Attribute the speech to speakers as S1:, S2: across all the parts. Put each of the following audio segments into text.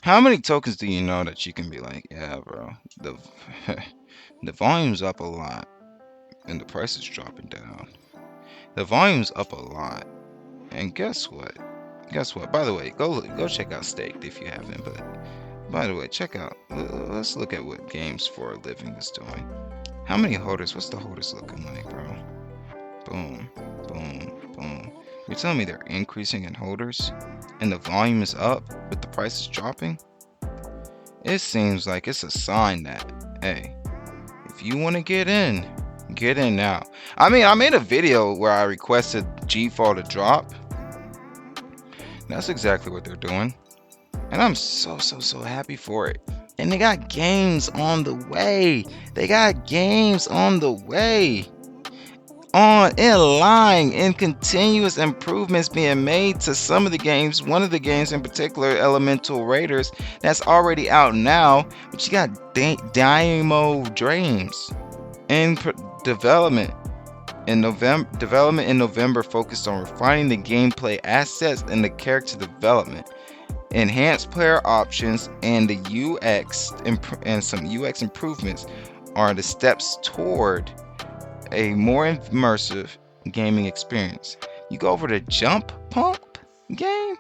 S1: How many tokens do you know that you can be like, yeah, bro, the the volume's up a lot and the price is dropping down. The volume's up a lot, and guess what? Guess what? By the way, go check out Staked if you haven't. But by the way, check out. Let's look at what Games for a Living is doing. How many holders? What's the holders looking like, bro? Boom, boom, boom. You're telling me they're increasing in holders, and the volume is up, but the price is dropping? It seems like it's a sign that, hey, if you want to get in now. I mean, I made a video where I requested GFAL to drop. That's exactly what they're doing. And I'm so happy for it. And they got games on the way. They got games on the way. On in line and continuous improvements being made to some of the games. One of the games in particular, Elemental Raiders, that's already out now. But you got Dynamo Dreams in development. Development in November focused on refining the gameplay assets and the character development, enhanced player options, and the UX and some UX improvements are the steps toward a more immersive gaming experience. You go over to Jump Pump game,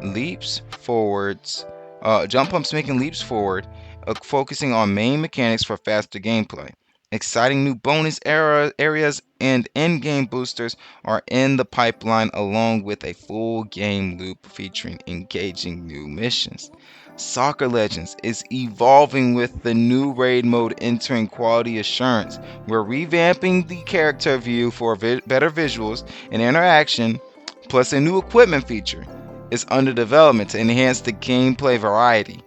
S1: leaps forwards. Jump Pump's making leaps forward, focusing on main mechanics for faster gameplay. Exciting new bonus areas and in-game boosters are in the pipeline, along with a full game loop featuring engaging new missions. Soccer Legends is evolving with the new raid mode entering quality assurance. We're revamping the character view for better visuals and interaction, plus a new equipment feature is under development to enhance the gameplay variety.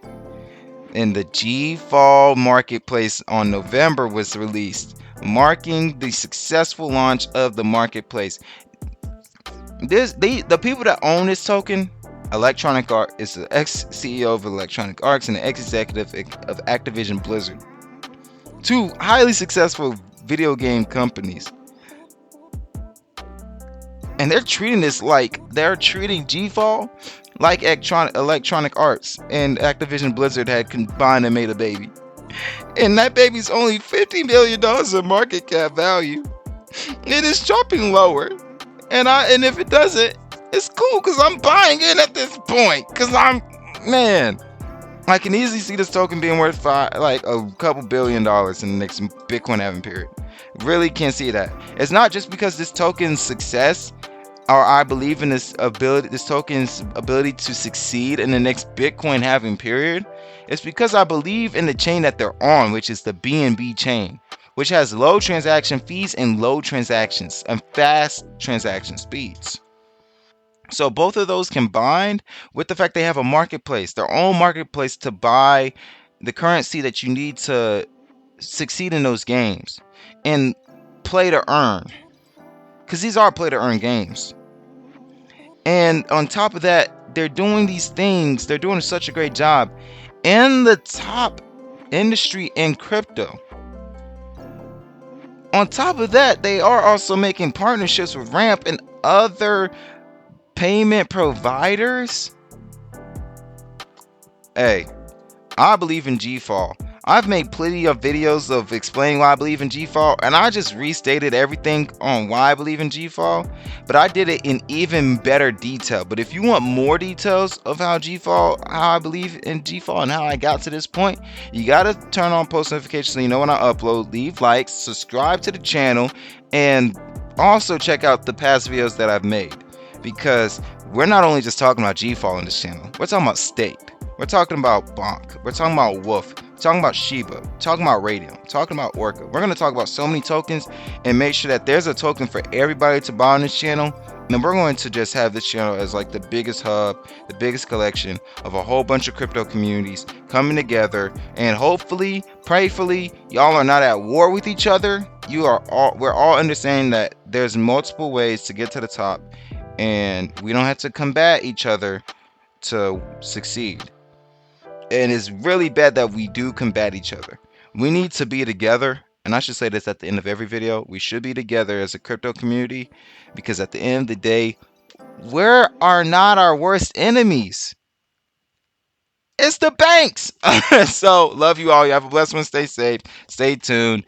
S1: And the GFAL Marketplace on November was released, marking the successful launch of the marketplace. The people that own this token, Electronic Art is the ex CEO of Electronic Arts and the ex executive of Activision Blizzard, two highly successful video game companies. And they're treating this like they're treating GFAL like Electronic Arts and Activision Blizzard had combined and made a baby. And that baby's only $50 million in market cap value. It is dropping lower. And if it doesn't, it's cool because I'm buying in at this point. Because man, I can easily see this token being worth like a couple $1 billion in the next Bitcoin halving period. Really can't see that. It's not just because this token's success, or I believe in this token's ability to succeed in the next Bitcoin halving period. It's because I believe in the chain that they're on, which is the BNB chain, which has low transaction fees and low transactions and fast transaction speeds. So both of those combined with the fact they have a marketplace, their own marketplace to buy the currency that you need to succeed in those games and play to earn, because these are play to earn games. And on top of that, they're doing these things, they're doing such a great job in the top industry in crypto. On top of that, they are also making partnerships with Ramp and other payment providers. Hey, I believe in GFAL. I've made plenty of videos of explaining why I believe in GFAL, and I just restated everything on why I believe in GFAL, but I did it in even better detail. But if you want more details of how I believe in GFAL and how I got to this point, you gotta turn on post notifications so you know when I upload, leave likes, subscribe to the channel, and also check out the past videos that I've made. Because we're not only just talking about GFAL on this channel, we're talking about Staked. We're talking about Bonk. We're talking about Wolf. We're talking about Shiba. We're talking about Radium. We're talking about Orca. We're going to talk about so many tokens and make sure that there's a token for everybody to buy on this channel. And we're going to just have this channel as like the biggest hub, the biggest collection of a whole bunch of crypto communities coming together. And hopefully, prayfully, y'all are not at war with each other. We're all understanding that there's multiple ways to get to the top, and we don't have to combat each other to succeed. And it's really bad that we do combat each other. We need to be together, and I should say this at the end of every video. We should be together as a crypto community, because at the end of the day, we are not our worst enemies. It's the banks. So love you all. You have a blessed one. Stay safe. Stay tuned.